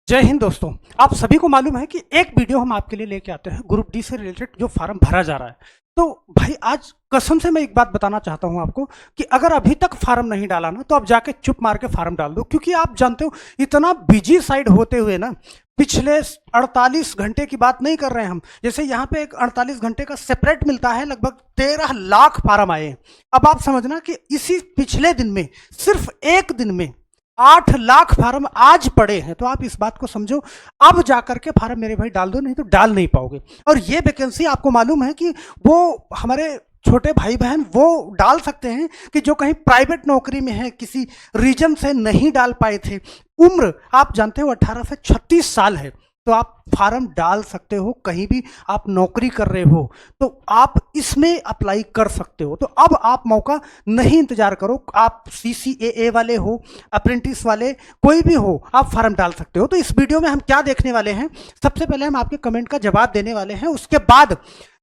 जय हिंद दोस्तों। आप सभी को मालूम है कि एक वीडियो हम आपके लिए लेके आते हैं ग्रुप डी से रिलेटेड जो फार्म भरा जा रहा है। तो भाई आज कसम से मैं एक बात बताना चाहता हूं आपको कि अगर अभी तक फार्म नहीं डाला ना तो आप जाके चुप मार के फार्म डाल दो, क्योंकि आप जानते हो इतना बिजी साइड होते हुए ना पिछले 48 घंटे की बात नहीं कर रहे हैं हम। जैसे यहाँ पे एक 48 घंटे का सेपरेट मिलता है, लगभग 13 लाख फार्म आए हैं। अब आप समझना कि इसी पिछले दिन में सिर्फ एक दिन में 8 लाख फार्म आज पड़े हैं। तो आप इस बात को समझो, अब जाकर के फार्म मेरे भाई डाल दो, नहीं तो डाल नहीं पाओगे। और ये वैकेंसी आपको मालूम है कि वो हमारे छोटे भाई बहन वो डाल सकते हैं कि जो कहीं प्राइवेट नौकरी में है, किसी रीजन से नहीं डाल पाए थे। उम्र आप जानते हो 18 से 36 साल है, तो आप फार्म डाल सकते हो। कहीं भी आप नौकरी कर रहे हो तो आप इसमें अप्लाई कर सकते हो। तो अब आप मौका नहीं इंतजार करो। आप CCAA वाले हो, अप्रेंटिस वाले, कोई भी हो, आप फार्म डाल सकते हो। तो इस वीडियो में हम क्या देखने वाले हैं, सबसे पहले हम आपके कमेंट का जवाब देने वाले हैं। उसके बाद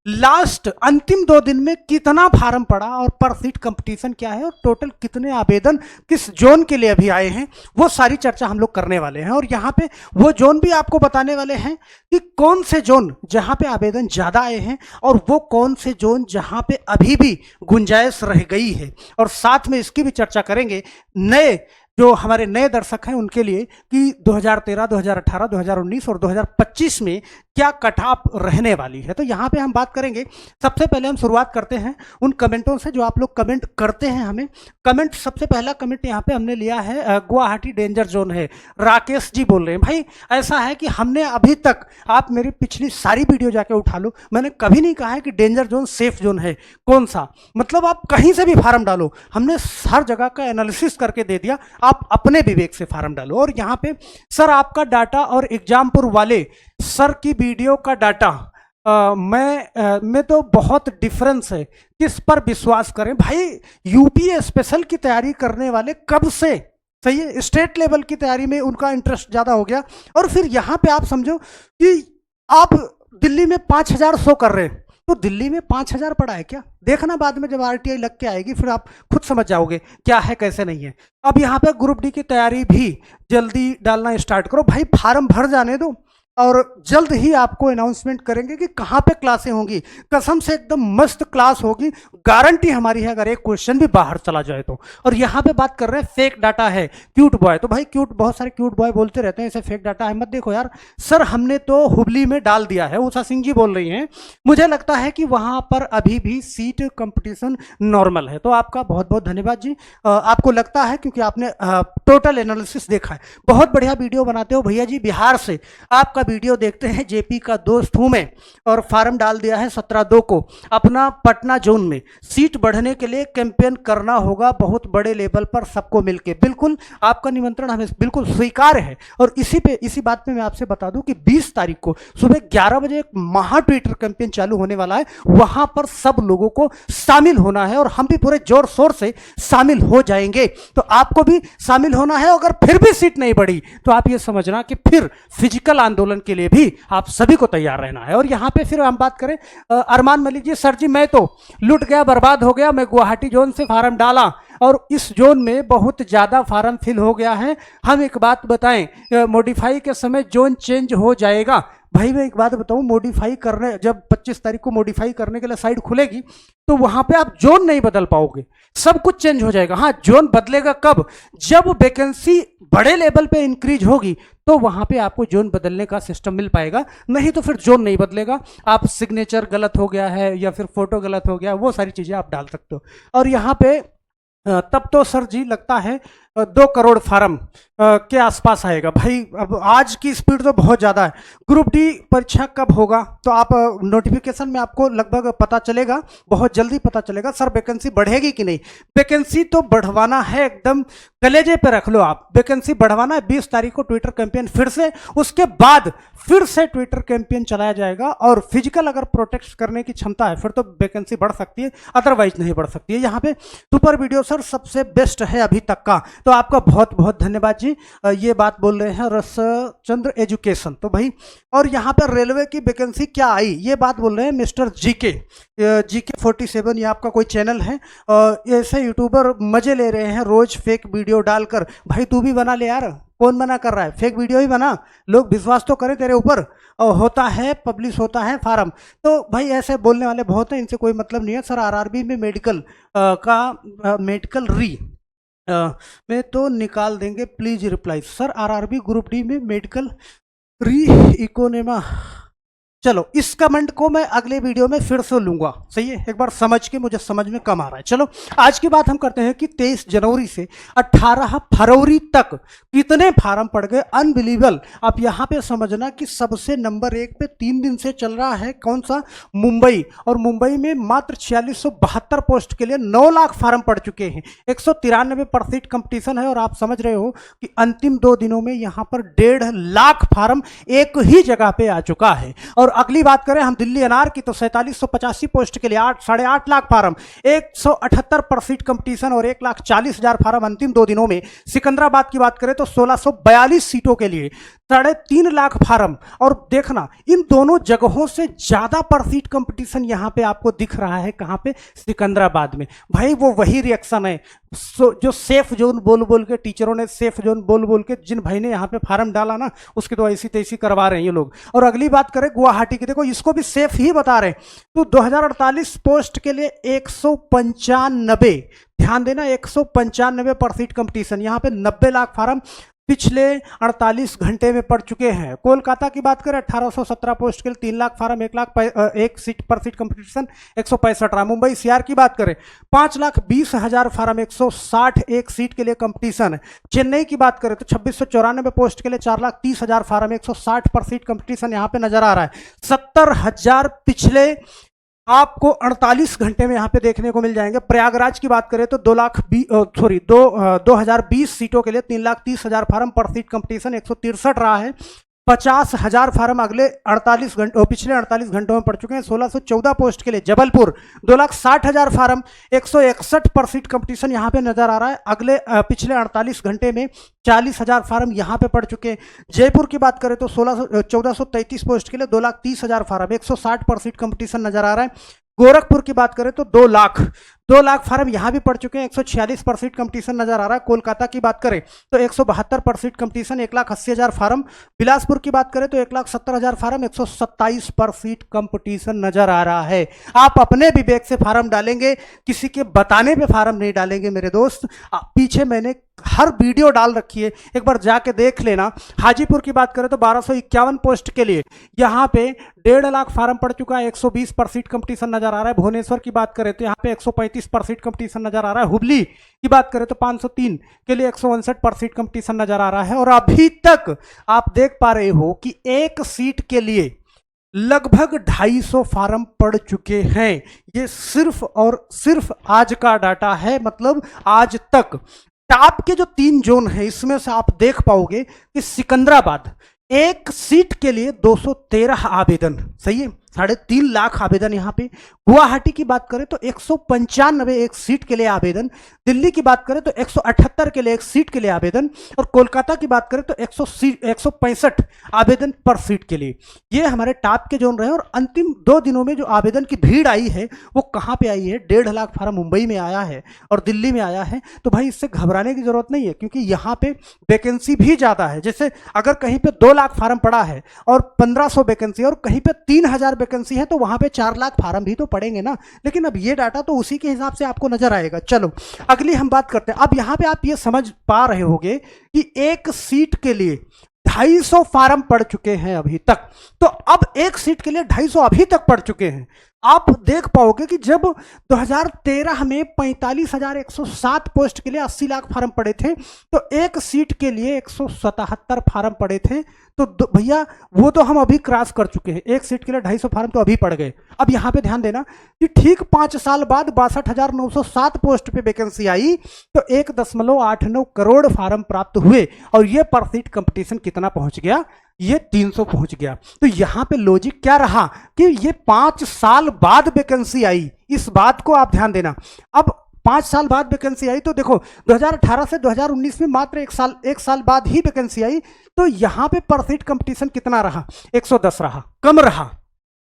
लास्ट अंतिम 2 दिन में कितना फार्म पड़ा और पर सीट कंपटीशन क्या है और टोटल कितने आवेदन किस जोन के लिए अभी आए हैं, वो सारी चर्चा हम लोग करने वाले हैं। और यहाँ पे वो जोन भी आपको बताने वाले हैं कि कौन से जोन जहाँ पे आवेदन ज़्यादा आए हैं और वो कौन से जोन जहाँ पे अभी भी गुंजाइश रह गई है। और साथ में इसकी भी चर्चा करेंगे नए जो हमारे नए दर्शक हैं उनके लिए कि 2013, 2018, 2019 और 2025 में क्या कट ऑफ रहने वाली है। तो यहाँ पे हम बात करेंगे। सबसे पहले हम शुरुआत करते हैं उन कमेंटों से जो आप लोग कमेंट करते हैं हमें। कमेंट सबसे पहला कमेंट यहाँ पे हमने लिया है, गुवाहाटी डेंजर जोन है, राकेश जी बोल रहे हैं। भाई ऐसा है कि हमने अभी तक, आप मेरी पिछली सारी वीडियो जाके उठा लो, मैंने कभी नहीं कहा है कि डेंजर जोन सेफ जोन है। कौन सा, मतलब आप कहीं से भी फार्म डालो, हमने हर जगह का एनालिसिस करके दे दिया, आप अपने विवेक से फार्म डालो। और यहाँ पे सर आपका डाटा और एग्जामपुर वाले सर की वीडियो का डाटा मैं तो बहुत डिफरेंस है, किस पर विश्वास करें। भाई यूपी स्पेशल की तैयारी करने वाले कब से, सही है, स्टेट लेवल की तैयारी में उनका इंटरेस्ट ज़्यादा हो गया। और फिर यहाँ पे आप समझो कि आप दिल्ली में 5000 शो कर रहे हैं, तो दिल्ली में 5000 पड़ा है क्या, देखना बाद में जब RTI लग के आएगी फिर आप खुद समझ जाओगे क्या है कैसे नहीं है। अब यहाँ पे ग्रुप डी की तैयारी भी जल्दी डालना स्टार्ट करो। भाई फार्म भर जाने दो और जल्द ही आपको अनाउंसमेंट करेंगे कि कहाँ पे क्लासें होंगी। कसम से एकदम मस्त क्लास होगी, गारंटी हमारी है, अगर एक क्वेश्चन भी बाहर चला जाए तो। और यहाँ पे बात कर रहे हैं फेक डाटा है, क्यूट बॉय। तो भाई क्यूट, बहुत सारे क्यूट बॉय बोलते रहते हैं ऐसे फेक डाटा है, मत देखो यार। सर हमने तो हुबली में डाल दिया है, उषा सिंह जी बोल रही हैं, मुझे लगता है कि वहाँ पर अभी भी सीट कंपटीशन नॉर्मल है। तो आपका बहुत बहुत धन्यवाद जी। आपको लगता है क्योंकि आपने टोटल एनालिसिस देखा है, बहुत बढ़िया वीडियो बनाते हो भैया जी। बिहार से आपका वीडियो देखते हैं, जेपी का दोस्त हूं मैं, और फार्म डाल दिया है 17/2 को। अपना पटना जोन में सीट बढ़ने के लिए कैंपेन करना होगा बहुत बड़े लेवल पर सबको मिलके। बिल्कुल आपका निमंत्रण हमें बिल्कुल स्वीकार है। और इसी बात पे मैं आपसे बता दूं कि 20 तारीख को सुबह 11 बजे एक महा ट्विटर कैंपेन चालू होने वाला है, वहां पर सब लोगों को शामिल होना है और हम भी पूरे जोर शोर से शामिल हो जाएंगे। तो आपको भी शामिल होना है। अगर फिर भी सीट नहीं बढ़ी तो आप ये समझना कि फिर फिजिकल आंदोलन के लिए भी आप सभी को तैयार रहना है। और यहां पे फिर हम बात करें अरमान मलिक जी, सर जी मैं तो लुट गया, बर्बाद हो गया, मैं गुवाहाटी जोन से फार्म डाला और इस जोन में बहुत ज़्यादा फार्म फिल हो गया है। हम एक बात बताएं, मॉडिफाई के समय जोन चेंज हो जाएगा। भाई मैं एक बात बताऊं, मॉडिफाई करने जब 25 तारीख को मॉडिफाई करने के लिए साइड खुलेगी तो वहां पे आप जोन नहीं बदल पाओगे, सब कुछ चेंज हो जाएगा। हाँ जोन बदलेगा कब, जब वैकेंसी बड़े लेवल पे इंक्रीज होगी तो वहां पे आपको जोन बदलने का सिस्टम मिल पाएगा, नहीं तो फिर जोन नहीं बदलेगा। आप सिग्नेचर गलत हो गया है या फिर फोटो गलत हो गया, वो सारी चीजें आप डाल सकते हो। और यहाँ पे तब तो सर जी लगता है 2 करोड़ फार्म के आसपास आएगा। भाई अब आज की स्पीड तो बहुत ज़्यादा है। ग्रुप डी परीक्षा कब होगा, तो आप नोटिफिकेशन में आपको लगभग पता चलेगा, बहुत जल्दी पता चलेगा। सर वैकेंसी बढ़ेगी कि नहीं, वैकेंसी तो बढ़वाना है, एकदम कलेजे पे रख लो आप, वैकेंसी बढ़वाना है। 20 तारीख को ट्विटर कैंपेन फिर से, उसके बाद फिर से ट्विटर कैंपेन चलाया जाएगा। और फिजिकल अगर प्रोटेक्ट करने की क्षमता है फिर तो वैकेंसी बढ़ सकती है, अदरवाइज नहीं बढ़ सकती है। यहाँ पे सुपर वीडियो सर सबसे बेस्ट है अभी तक का, तो आपका बहुत बहुत धन्यवाद जी। ये बात बोल रहे हैं रस चंद्र एजुकेशन। तो भाई और यहाँ पर रेलवे की वैकेंसी क्या आई ये बात बोल रहे हैं मिस्टर जीके 47। ये आपका कोई चैनल है, ऐसे यूट्यूबर मजे ले रहे हैं रोज फेक वीडियो डालकर। भाई तू भी बना ले यार, कौन मना कर रहा है, फेक वीडियो ही बना, लोग विश्वास तो करें तेरे ऊपर। और होता है पब्लिश होता है फार्म। तो भाई ऐसे बोलने वाले बहुत हैं, इनसे कोई मतलब नहीं है। सर आरआरबी में मेडिकल मेडिकल री में तो निकाल देंगे please reply. Sir RRB group D में मेडिकल री इकोनोमा, चलो इस कमेंट को मैं अगले वीडियो में फिर से लूंगा, सही है, एक बार समझ के, मुझे समझ में कम आ रहा है। चलो आज की बात हम करते हैं कि 23 जनवरी से 18 फरवरी तक कितने फार्म पड़ गए, अनबिलीवेबल। आप यहाँ पे समझना कि सबसे नंबर 1 पे 3 दिन से चल रहा है कौन सा, मुंबई। और मुंबई में मात्र 4672 पोस्ट के लिए 9 लाख फार्म पड़ चुके हैं, 193% कंपटीशन है। और आप समझ रहे हो कि अंतिम 2 दिनों में यहाँ पर 1.5 लाख फार्म एक ही जगह पे आ चुका है। और अगली बात करें हम दिल्ली एनआर की, तो 4785 पोस्ट के लिए 8.5 लाख फार्म, 178% कंपटीशन और 1,40,000 फार्म अंतिम 2 दिनों में। सिकंदराबाद की बात करें तो 1642 सीटों के लिए 3.5 लाख फार्म। और देखना इन दोनों जगहों से ज्यादा पर सीट कंपटीशन यहां पे आपको दिख रहा है, कहां पे, सिकंदराबाद में। भाई वो वही रिएक्शन है जो सेफ जोन बोल बोल के टीचरों ने, सेफ जोन बोल बोल के जिन भाई ने यहाँ पे फार्म डाला ना, उसकी तो ऐसी तैसी करवा रहे हैं ये लोग। और अगली बात करें गुवाहाटी की, देखो इसको भी सेफ ही बता रहे हैं। तो 2048 पोस्ट के लिए 195, ध्यान देना 195% कंपटीशन, यहाँ पे 90 लाख फार्म पिछले 48 घंटे में पड़ चुके हैं। कोलकाता की बात करें 1817 पोस्ट के लिए 3 लाख फार्म, 1 सीट पर सीट कंपटीशन 165 रहा। मुंबई सीआर की बात करें 5,20,000 फार्म, 161 सीट के लिए कंपटीशन है। चेन्नई की बात करें तो 2694 पोस्ट के लिए 4,30,000 फार्म, 160 पर सीट कंपटीशन यहाँ पे नजर आ रहा है। 70,000 पिछले आपको 48 घंटे में यहां पे देखने को मिल जाएंगे। प्रयागराज की बात करें तो 2020 सीटों के लिए 3,30,000 फार्म, पर सीट कंपटीशन 163 रहा है। 50,000 फार्म अगले 48 घंटे पिछले 48 घंटों में पड़ चुके हैं। 1614 पोस्ट के लिए जबलपुर 2,60,000 फार्म, 161% कंपटीशन यहां पे नजर आ रहा है। अगले पिछले 48 घंटे में 40,000 फार्म यहां पे पड़ चुके हैं। जयपुर की बात करें तो 1433 पोस्ट के लिए 2,30,000 फार्म, 160% कंपटीशन नजर आ रहा है। गोरखपुर की बात करें तो 2 लाख फार्म यहां भी पड़ चुके हैं, 146% कंपटीशन नजर आ रहा है। कोलकाता की बात करें तो 172% कंपटीशन, 1,80,000 फार्म। बिलासपुर की बात करें तो 1,70,000 फार्म, 127% कंपटीशन नजर आ रहा है। आप अपने विवेक से फार्म डालेंगे, किसी के बताने पे फार्म नहीं डालेंगे मेरे दोस्त। पीछे मैंने हर वीडियो डाल रखी है, एक बार जाके देख लेना। हाजीपुर की बात करें तो 1251 पोस्ट के लिए यहाँ पे 1.5 लाख फार्म पड़ चुका है, 120% कंपटीशन नजर आ रहा है। भुवनेश्वर की बात करें तो यहाँ पे 135% कंपटीशन नजर आ रहा है। हुबली की बात करें तो 503 के लिए 159% कंपटीशन नजर आ रहा है। और अभी तक आप देख पा रहे हो कि एक सीट के लिए लगभग 250 फार्म पड़ चुके हैं। ये सिर्फ और सिर्फ आज का डाटा है, मतलब आज तक टॉप के जो 3 जोन है इसमें से आप देख पाओगे कि सिकंदराबाद एक सीट के लिए 213 आवेदन, सही है, 3.5 लाख आवेदन यहाँ पे। गुवाहाटी की बात करें तो 195 एक सीट के लिए आवेदन। दिल्ली की बात करें तो 178 के लिए एक सीट के लिए आवेदन। और कोलकाता की बात करें तो 165 आवेदन पर सीट के लिए। ये हमारे टॉप के जोन रहे। और अंतिम 2 दिनों में जो आवेदन की भीड़ आई है वो कहाँ पे आई है, 1.5 लाख फार्म मुंबई में आया है और दिल्ली में आया है। तो भाई इससे घबराने की जरूरत नहीं है, क्योंकि यहाँ पे वैकेंसी भी ज्यादा है। जैसे अगर कहीं पे 2 लाख फार्म पड़ा है और 1500 वैकेंसी और कहीं पे 3,000 वैकेंसी है, तो वहां पे 4 लाख फार्म भी तो पड़ेंगे ना। लेकिन अब ये डाटा तो उसी के हिसाब से आपको नजर आएगा। चलो अगली हम बात करते हैं। अब यहां पे आप ये समझ पा रहे होंगे कि एक सीट के लिए 250 फार्म पड़ चुके हैं अभी तक। तो अब एक सीट के लिए 250 अभी तक पड़ चुके हैं। आप देख पाओगे कि जब 2013 में 45,107 पोस्ट के लिए 80 लाख फार्म पड़े थे, तो एक सीट के लिए 177 फार्म पड़े थे। तो भैया वो तो हम अभी क्रॉस कर चुके हैं, एक सीट के लिए 250 फार्म तो अभी पड़ गए। अब यहां पे ध्यान देना कि ठीक 5 साल बाद 62,907 पोस्ट पे वैकेंसी आई, तो 1.89 करोड़ फार्म प्राप्त हुए। और ये पर सीट कंपटीशन कितना पहुंच गया, ये 300 पहुंच गया। तो यहां पे लॉजिक क्या रहा कि ये 5 साल बाद वैकेंसी आई, इस बात को आप ध्यान देना। अब 5 साल बाद वैकेंसी आई, तो देखो 2018 से 2019 में मात्र एक साल बाद ही वैकेंसी आई, तो यहाँ पे पर सीट कंपटीशन कितना रहा? 110 रहा, कम रहा,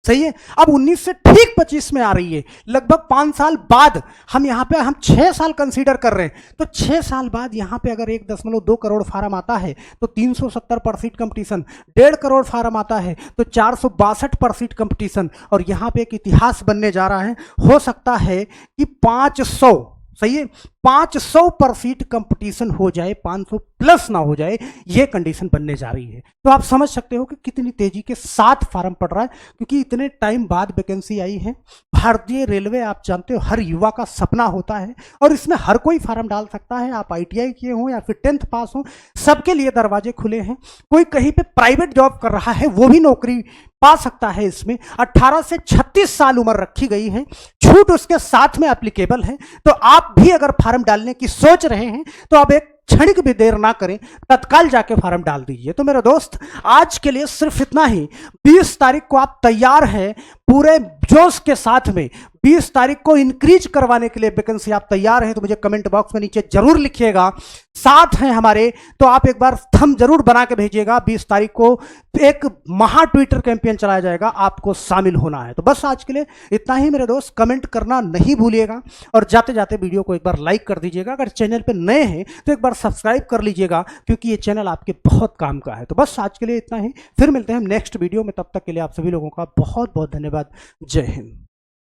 सही है। अब 19 से ठीक 25 में आ रही है, लगभग 5 साल बाद। हम यहाँ पे 6 साल कंसीडर कर रहे हैं, तो 6 साल बाद यहाँ पे अगर 1.2 करोड़ फार्म आता है तो 370 पर सीट कंपटीशन, 1.5 करोड़ फार्म आता है तो 462 पर सीट कंपटीशन, और यहाँ पे एक इतिहास बनने जा रहा है। हो सकता है कि 500, सही है, 500 पर सीट कंपटीशन हो जाए, 500 प्लस ना हो जाए, ये कंडीशन बनने जा रही है। तो आप समझ सकते हो कि कितनी तेजी के साथ फार्म पड़ रहा है, क्योंकि इतने टाइम बाद वैकेंसी आई है। भारतीय रेलवे आप जानते हो हर युवा का सपना होता है, और इसमें हर कोई फार्म डाल सकता है। आप ITI किए हो या फिर 10th पास हो, सबके लिए दरवाजे खुले हैं। कोई कहीं पे प्राइवेट जॉब कर रहा है वो भी नौकरी पा सकता है इसमें। 18 से 36 साल उम्र रखी गई है, छूट उसके साथ में एप्लीकेबल है। तो आप भी अगर फार्म डालने की सोच रहे हैं तो आप एक क्षणिक भी देर ना करें, तत्काल जाके फार्म डाल दीजिए। तो मेरे दोस्त, आज के लिए सिर्फ इतना ही। 20 तारीख को आप तैयार हैं पूरे जोश के साथ में, 20 तारीख को इंक्रीज करवाने के लिए वैकेंसी आप तैयार हैं तो मुझे कमेंट बॉक्स में नीचे जरूर लिखिएगा। साथ हैं हमारे तो आप एक बार थंब जरूर बना के भेजिएगा। 20 तारीख को एक महा ट्विटर कैंपेन चलाया जाएगा, आपको शामिल होना है। तो बस आज के लिए इतना ही मेरे दोस्त, कमेंट करना नहीं भूलिएगा, और जाते जाते वीडियो को एक बार लाइक कर दीजिएगा। अगर चैनल पे नए हैं तो एक बार सब्सक्राइब कर लीजिएगा, क्योंकि ये चैनल आपके बहुत काम का है। तो बस आज के लिए इतना ही, फिर मिलते हैं नेक्स्ट वीडियो में। तब तक के लिए आप सभी लोगों का बहुत बहुत धन्यवाद। जय हिंद।